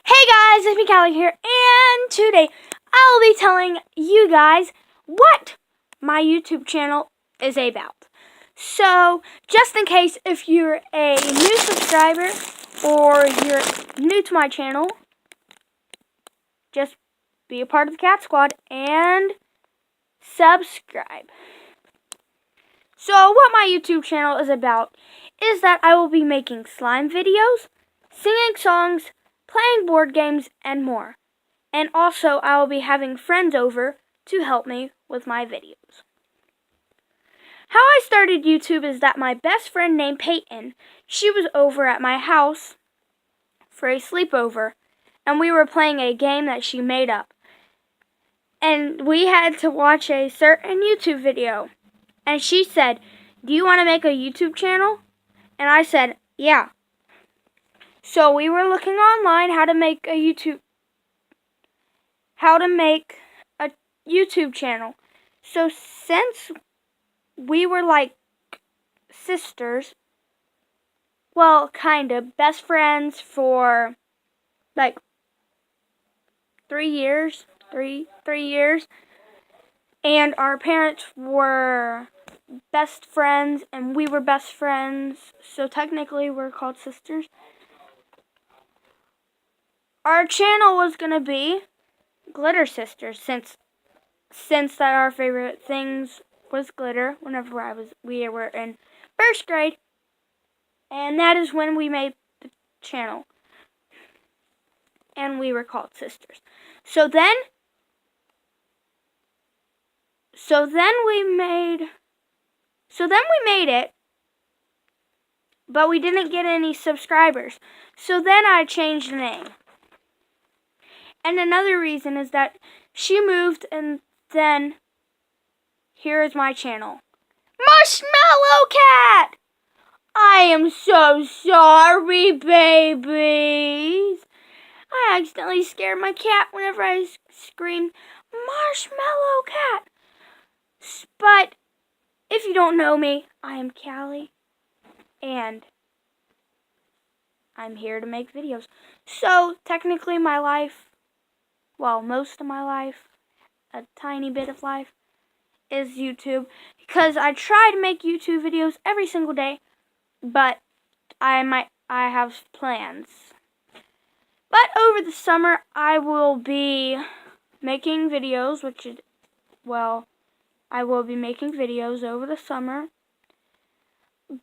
Hey guys, it's me Callie here, and today I'll be telling you guys what my YouTube channel is about. So, just in case if you're a new subscriber or you're new to my channel, just be a part of the Cat Squad and subscribe. So, what my YouTube channel is about is that I will be making slime videos, singing songs, playing board games, and more. And also, I will be having friends over to help me with my videos. How I started YouTube is that my best friend named Peyton, she was over at my house for a sleepover, and we were playing a game that she made up. And we had to watch a certain YouTube video. And she said, "Do you want to make a YouTube channel?" And I said, "Yeah." So we were looking online how to make a YouTube channel. So since we were like sisters, well, kind of best friends for like 3 years, three years, and our parents were best friends and we were best friends, so technically we're called sisters. Our channel was gonna be Glitter Sisters, since that our favorite things was glitter whenever we were in first grade, and that is when we made the channel, and we were called sisters. So then we made it, but we didn't get any subscribers. So then I changed the name. And another reason is that she moved, and then here is my channel. Marshmallow Cat! I am so sorry, babies. I accidentally scared my cat whenever I screamed, "Marshmallow Cat!" But if you don't know me, I am Callie, and I'm here to make videos. So technically my life, well, most of my life, a tiny bit of life, is YouTube, because I try to make YouTube videos every single day, but I have plans. But over the summer, I will be making videos, I will be making videos over the summer,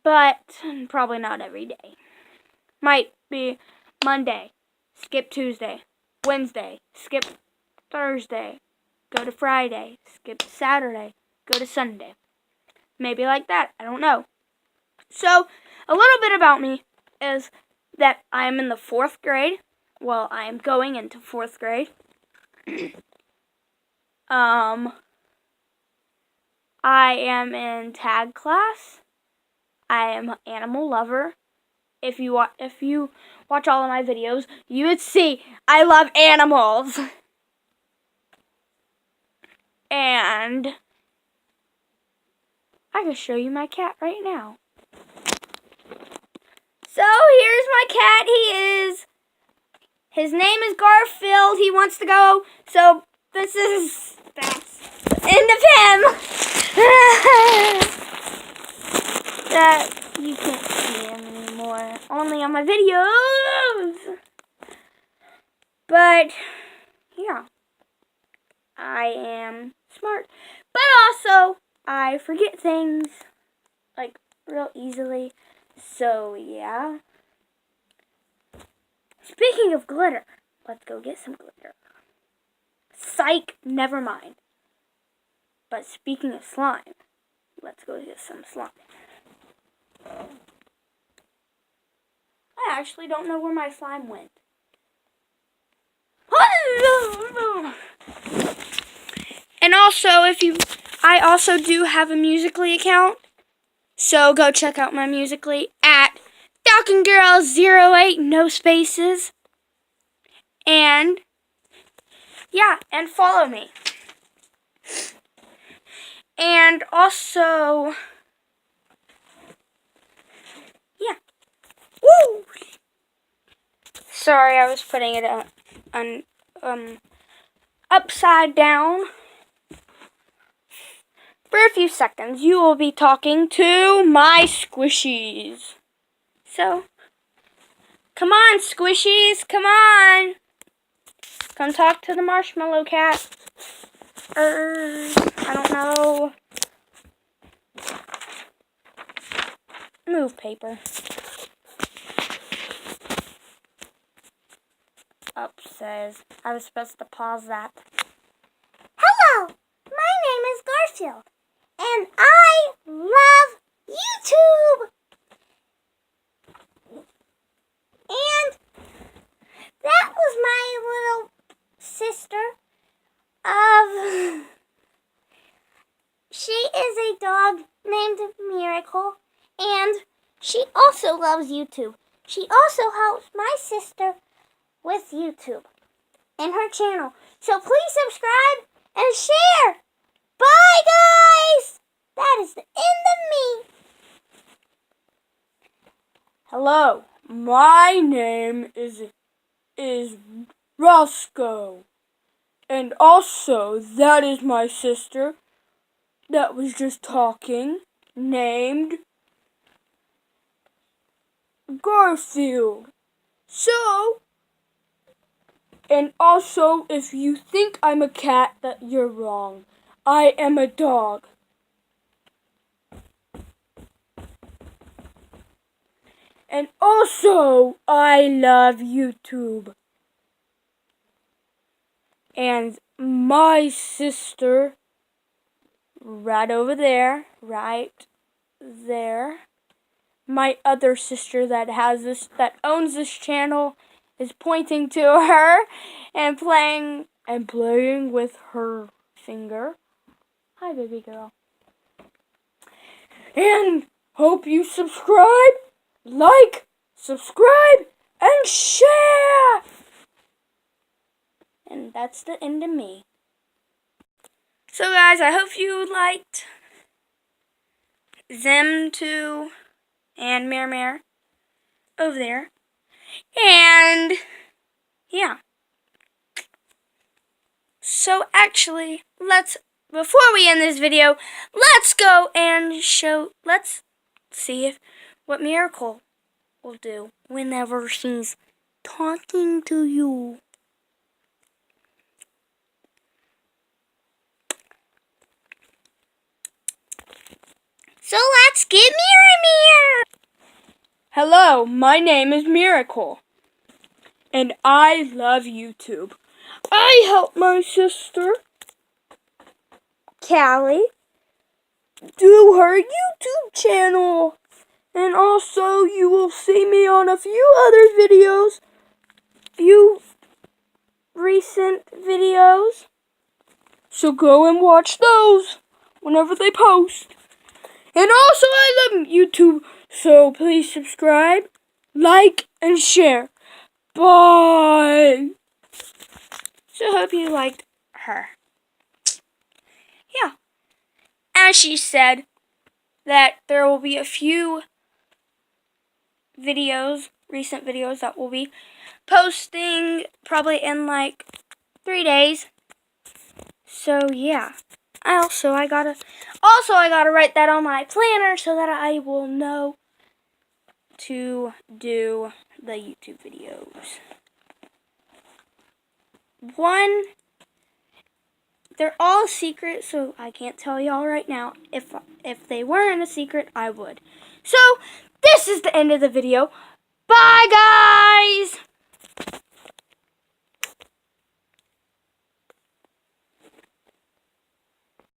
but probably not every day. Might be Monday, skip Tuesday, Wednesday, skip Thursday, go to Friday, skip Saturday, go to Sunday. Maybe like that, I don't know. So, a little bit about me is that I am in the 4th grade. Well, I am going into 4th grade. I am in tag class. I am an animal lover. If you watch all of my videos, you would see I love animals. And I can show you my cat right now. So here's my cat. His name is Garfield. He wants to go. So that's the end of him. That you can't see him anymore. Only on my videos. But yeah, I am smart. But also, I forget things like real easily. So yeah. Speaking of glitter, let's go get some glitter. Psych, never mind. But speaking of slime, let's go get some slime. I actually don't know where my slime went. And also, I also do have a Musical.ly account. So go check out my Musical.ly at FalconGirl08, no spaces. And yeah, and follow me. And also, yeah. Woo! Sorry, I was putting it upside down. For a few seconds, you will be talking to my squishies. So, come on, squishies, come on. Come talk to the marshmallow cat. I don't know. Move paper. Says I was supposed to pause that. Hello, my name is Garfield, and I love YouTube. And that was my little sister she is a dog named Miracle, and she also loves YouTube. She also helps my sister with YouTube and her channel. So please subscribe and share. Bye, guys. That is the end of me. Hello, my name is Roscoe. And also, that is my sister that was just talking, named Garfield. So, and also, if you think I'm a cat, that you're wrong. I am a dog. And also, I love YouTube. And my sister, right over there, my other sister that owns this channel, is pointing to her and playing with her finger. Hi, baby girl. And hope you subscribe, subscribe, and share. And that's the end of me. So guys, I hope you liked Zim 2 and Mir over there. And yeah. So actually, before we end this video, let's go and let's see what Miracle will do whenever she's talking to you. So let's get Mir. Hello, my name is Miracle, and I love YouTube. I help my sister, Callie, do her YouTube channel. And also, you will see me on a few other videos, few recent videos. So go and watch those whenever they post. And also, I love YouTube, so please subscribe, like, and share. Bye! So hope you liked her. Yeah. As she said, that there will be a few recent videos that will be posting probably in like 3 days. So yeah. I gotta write that on my planner so that I will know to do the YouTube videos. They're all secret, so I can't tell y'all right now. If they weren't a secret, I would. So this is the end of the video. Bye, guys!